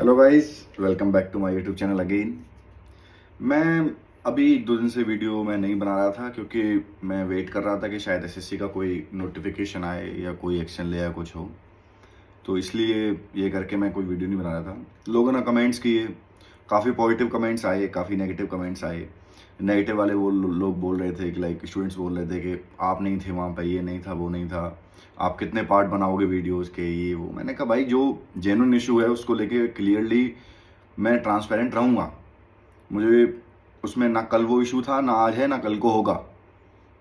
Hello guys, welcome back to my YouTube channel again. मैं अभी 1-2 दिन से वीडियो मैं नहीं बना रहा था क्योंकि मैं वेट कर रहा था कि शायद एसएससी का कोई नोटिफिकेशन आए या कोई एक्शन ले या कुछ हो, तो इसलिए ये करके मैं कोई वीडियो नहीं बना रहा था। लोगों ने कमेंट्स किए, काफ़ी पॉजिटिव कमेंट्स आए, काफ़ी नेगेटिव कमेंट्स आए। नेगेटिव वाले वो लोग बोल रहे थे कि लाइक स्टूडेंट्स बोल रहे थे कि आप नहीं थे वहाँ पे, ये नहीं था, वो नहीं था, आप कितने पार्ट बनाओगे वीडियोस के, ये वो। मैंने कहा भाई जो जेन्युइन इशू है उसको लेके क्लियरली मैं ट्रांसपेरेंट रहूँगा। मुझे उसमें ना कल वो इशू था, ना आज है, ना कल को होगा।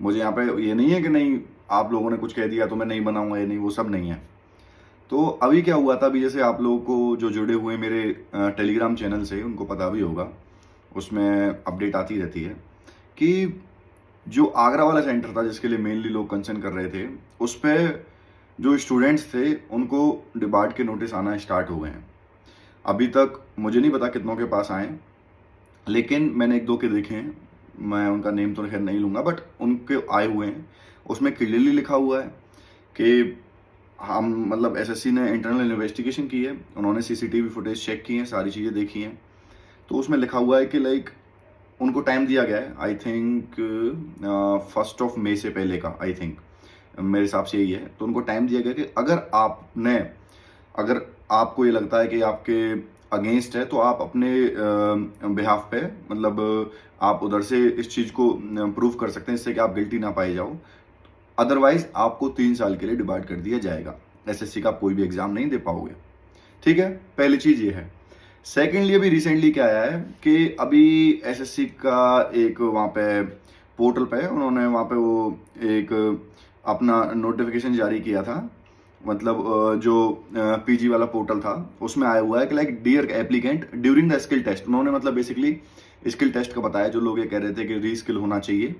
मुझे यहाँ पे ये नहीं है कि नहीं आप लोगों ने कुछ कह दिया तो मैं नहीं बनाऊंगा, ये नहीं, वो सब नहीं है। तो अभी क्या हुआ था, अभी जैसे आप लोगों को जो जुड़े हुए मेरे टेलीग्राम चैनल से उनको पता भी होगा, उसमें अपडेट आती रहती है कि जो आगरा वाला सेंटर था जिसके लिए मेनली लोग कंसर्न कर रहे थे, उस पर जो स्टूडेंट्स थे उनको डिबार्ट के नोटिस आना स्टार्ट हो गए हैं। अभी तक मुझे नहीं पता कितनों के पास आए, लेकिन मैंने 1-2 के देखे हैं। मैं उनका नेम तो खैर नहीं लूँगा, बट उनके आए हुए हैं। उसमें क्लियरली लिखा हुआ है कि हम मतलब एसएससी ने इंटरनल इन्वेस्टिगेशन की है, उन्होंने सीसीटीवी फुटेज चेक की है, सारी चीज़ें देखी हैं। तो उसमें लिखा हुआ है कि लाइक उनको टाइम दिया गया है, आई थिंक 1 मई से पहले का, आई थिंक मेरे हिसाब से यही है। तो उनको टाइम दिया गया कि अगर आपको ये लगता है कि आपके अगेंस्ट है तो आप अपने बिहाफ पे मतलब आप उधर से इस चीज़ को प्रूव कर सकते हैं, इससे कि आप गिल्टी ना पाए जाओ। अदरवाइज आपको 3 साल के लिए डिबार्ड कर दिया जाएगा, एसएससी का आप कोई भी एग्जाम नहीं दे पाओगे। ठीक है, पहली चीज़ ये है। सेकेंडली अभी रिसेंटली क्या आया है कि अभी एसएससी का एक वहाँ पे पोर्टल पे उन्होंने वहाँ पे वो एक अपना नोटिफिकेशन जारी किया था। मतलब जो पीजी वाला पोर्टल था उसमें आया हुआ है कि like dear applicant during the skill test, उन्होंने मतलब बेसिकली स्किल टेस्ट का बताया। जो लोग ये कह रहे थे कि रीस्किल होना चाहिए,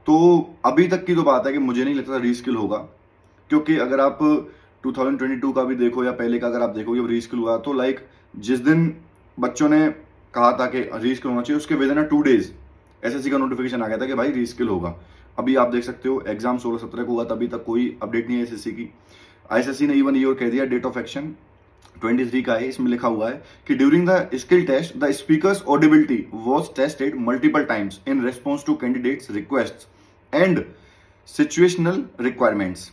तो अभी तक की तो बात है कि मुझे नहीं लगता रीस्किल होगा, क्योंकि अगर आप 2022 का भी देखो या पहले का अगर आप देखो, ये रीस्किल हुआ तो लाइक जिस दिन बच्चों ने कहा था कि रीस्किल होना चाहिए, उसके विदिन 2 डेज एसएससी का नोटिफिकेशन आ गया था कि भाई रीस्किल होगा। अभी आप देख सकते हो एग्जाम 16-17 को हुआ, तभी तक कोई अपडेट नहीं है एसएससी की। आईएसएससी ने इवन ये और कह दिया, डेट ऑफ एक्शन 23 का है, इसमें लिखा हुआ है कि during the skill test the speaker's audibility was tested multiple times in response to candidate's request and situational requirements.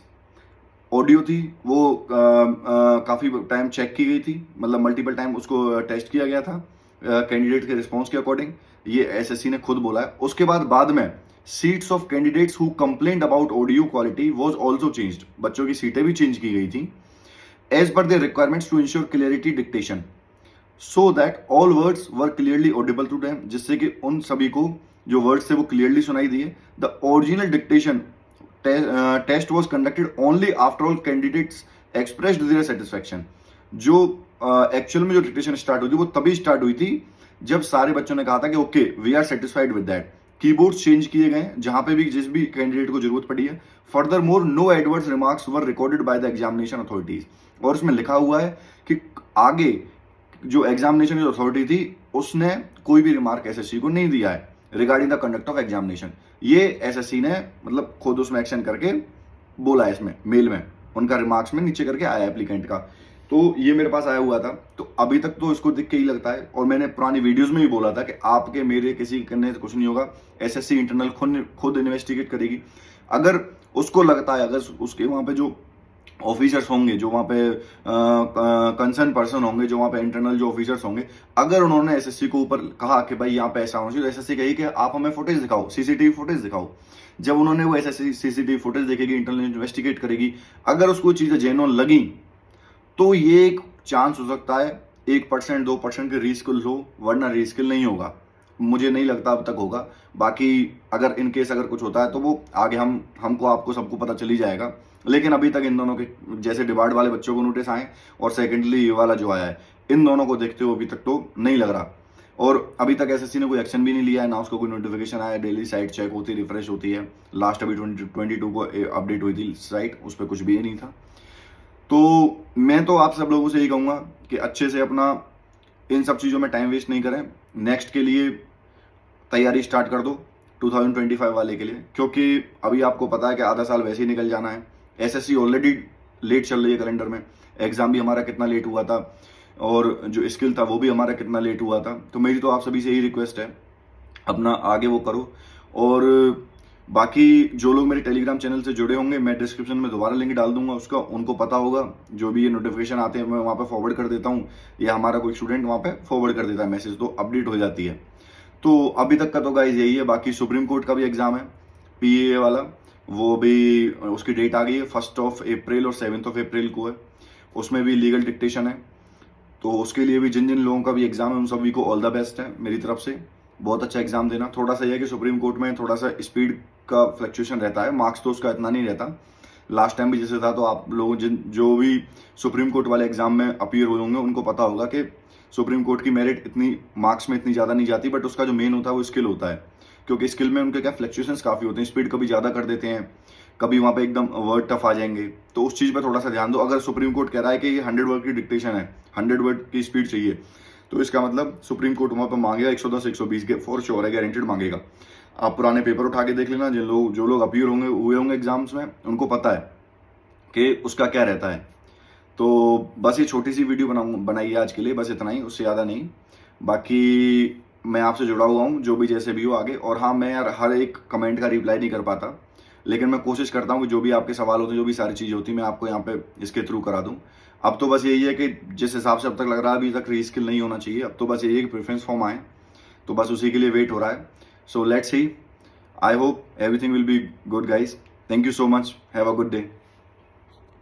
Audio थी वो काफ़ी टाइम चेक की गई थी, मतलब मल्टीपल टाइम उसको टेस्ट किया गया था कैंडिडेट के रिस्पॉन्स के अकॉर्डिंग। ये एसएससी ने खुद बोला है। उसके बाद में seats of candidates who complaint about audio quality was also changed, बच्चों की सीटें भी चेंज की गई थी as per their requirements to ensure clarity dictation so that all words were clearly audible to them, जिससे कि उन सभी को जो वर्ड्स थे वो क्लियरली सुनाई दिए। The original dictation test was conducted only after all candidates expressed their satisfaction. जो एक्चुअल में जो डिक्टेशन स्टार्ट हुई थी वो तभी स्टार्ट हुई थी जब सारे बच्चों ने कहा था कि okay we are satisfied with that. Keyboard change किए गए जहां पे भी जिस भी कैंडिडेट को जरूरत पड़ी है। Furthermore no adverse remarks were recorded by the examination authorities, और उसमें लिखा हुआ है कि आगे जो एग्जामिनेशन अथॉरिटी थी उसने कोई भी रिमार्क एसएससी को नहीं दिया है regarding the conduct of examination. ये एसएससी ने मतलब खुद उसमें एक्शन करके बोला है, इसमें मेल में उनका रिमार्क्स में नीचे करके आया एप्लीकेंट का। तो ये मेरे पास आया हुआ था, तो अभी तक तो इसको देख के ही लगता है, और मैंने पुरानी वीडियोस में भी बोला था कि आपके मेरे किसी करने से कुछ नहीं होगा, एसएससी इंटरनल खुद इन्वेस्टिगेट करेगी। अगर उसको लगता है, अगर उसके वहां पे जो ऑफिसर्स होंगे, जो वहाँ पे कंसर्न पर्सन होंगे, जो वहाँ पे इंटरनल जो ऑफिसर्स होंगे, अगर उन्होंने एसएससी को ऊपर कहा कि भाई यहाँ पे ऐसा होना चाहिए, तो एसएससी कही कि आप हमें फुटेज दिखाओ, सीसीटीवी फुटेज दिखाओ। जब उन्होंने वो एसएससी सीसीटीवी फुटेज देखेगी, इंटरनल इन्वेस्टिगेट करेगी, अगर उसको चीज़ें जेन्युइन लगी तो ये एक चांस हो सकता है 1% 2% के रीस्किल हो, वरना रीस्किल नहीं होगा। मुझे नहीं लगता अब तक होगा। बाकी अगर इन केस अगर कुछ होता है तो वो आगे हमको आपको सबको पता चल ही जाएगा। लेकिन अभी तक इन दोनों के जैसे डिबार्ड वाले बच्चों को नोटिस आए और सेकेंडली ये वाला जो आया है, इन दोनों को देखते हुए अभी तक तो नहीं लग रहा। और अभी तक एसएससी ने कोई एक्शन भी नहीं लिया है, ना उसको कोई नोटिफिकेशन आया। डेली साइट चेक होती, रिफ्रेश होती है। लास्ट अभी 2022 को अपडेट हुई थी साइट, उस पर कुछ भी नहीं था। तो मैं तो आप सब लोगों से यही कहूँगा कि अच्छे से अपना इन सब चीज़ों में टाइम वेस्ट नहीं करें। नेक्स्ट के लिए तैयारी स्टार्ट कर दो 2025 वाले के लिए, क्योंकि अभी आपको पता है कि आधा साल वैसे ही निकल जाना है। एसएससी ऑलरेडी लेट चल रही है कैलेंडर में। एग्जाम भी हमारा कितना लेट हुआ था, और जो स्किल था वो भी हमारा कितना लेट हुआ था। तो मेरी तो आप सभी से यही रिक्वेस्ट है, अपना आगे वो करो। और बाकी जो लोग मेरे टेलीग्राम चैनल से जुड़े होंगे, मैं डिस्क्रिप्शन में दोबारा लिंक डाल दूंगा उसका, उनको पता होगा। जो भी ये नोटिफिकेशन आते हैं मैं वहाँ पे फॉरवर्ड कर देता हूँ, या हमारा कोई स्टूडेंट वहाँ पे फॉरवर्ड कर देता है मैसेज, तो अपडेट हो जाती है। तो अभी तक का तो गाइज यही है। बाकी सुप्रीम कोर्ट का भी एग्जाम है, PAA वाला, वो भी उसकी डेट आ गई है 1 अप्रैल और 7 अप्रैल को है। उसमें भी लीगल डिक्टेशन है, तो उसके लिए भी जिन जिन लोगों का भी एग्जाम है उन सभी को ऑल द बेस्ट है मेरी तरफ से। बहुत अच्छा एग्जाम देना। थोड़ा सा यह है कि सुप्रीम कोर्ट में थोड़ा सा स्पीड का फ्लक्चुएशन रहता है, मार्क्स तो उसका इतना नहीं रहता। लास्ट टाइम भी जैसे था, तो आप लोग जो भी सुप्रीम कोर्ट वाले एग्जाम में अपीयर हुए होंगे उनको पता होगा कि सुप्रीम कोर्ट की मेरिट इतनी मार्क्स में इतनी ज़्यादा नहीं जाती, बट उसका जो मेन होता है वो स्किल होता है। क्योंकि स्किल में उनके क्या फ्लक्चुएशंस काफ़ी होते हैं, स्पीड कभी ज़्यादा कर देते हैं, कभी वहाँ पे एकदम वर्ड टफ आ जाएंगे। तो उस चीज़ पे थोड़ा सा ध्यान दो। अगर सुप्रीम कोर्ट कह रहा है कि ये 100 वर्ड की डिक्टेशन है, 100 वर्ड की स्पीड चाहिए, तो इसका मतलब सुप्रीम कोर्ट वहाँ पर मांगेगा 110 120 के, फॉर श्योर है, गारंटेड मांगेगा। आप पुराने पेपर उठा के देख लेना, जो लोग अपीयर हुए होंगे एग्जाम्स में, उनको पता है कि उसका क्या रहता है। तो बस ये छोटी सी वीडियो बनाई है आज के लिए, बस इतना ही, उससे ज़्यादा नहीं। बाकी मैं आपसे जुड़ा हुआ हूँ, जो भी जैसे भी हो आगे। और हाँ, मैं यार हर एक कमेंट का रिप्लाई नहीं कर पाता, लेकिन मैं कोशिश करता हूँ कि जो भी आपके सवाल होते हैं, जो भी सारी चीज़ होती है, मैं आपको यहाँ पे इसके थ्रू करा दूँ। अब तो बस यही है कि जिस हिसाब से अब तक लग रहा है अभी तक रीस्किल नहीं होना चाहिए, अब तो बस यही है कि प्रेफरेंस फॉर्म आए, तो बस उसी के लिए वेट हो रहा है। So let's see, I hope everything will be good guys. Thank you so much, have a good day.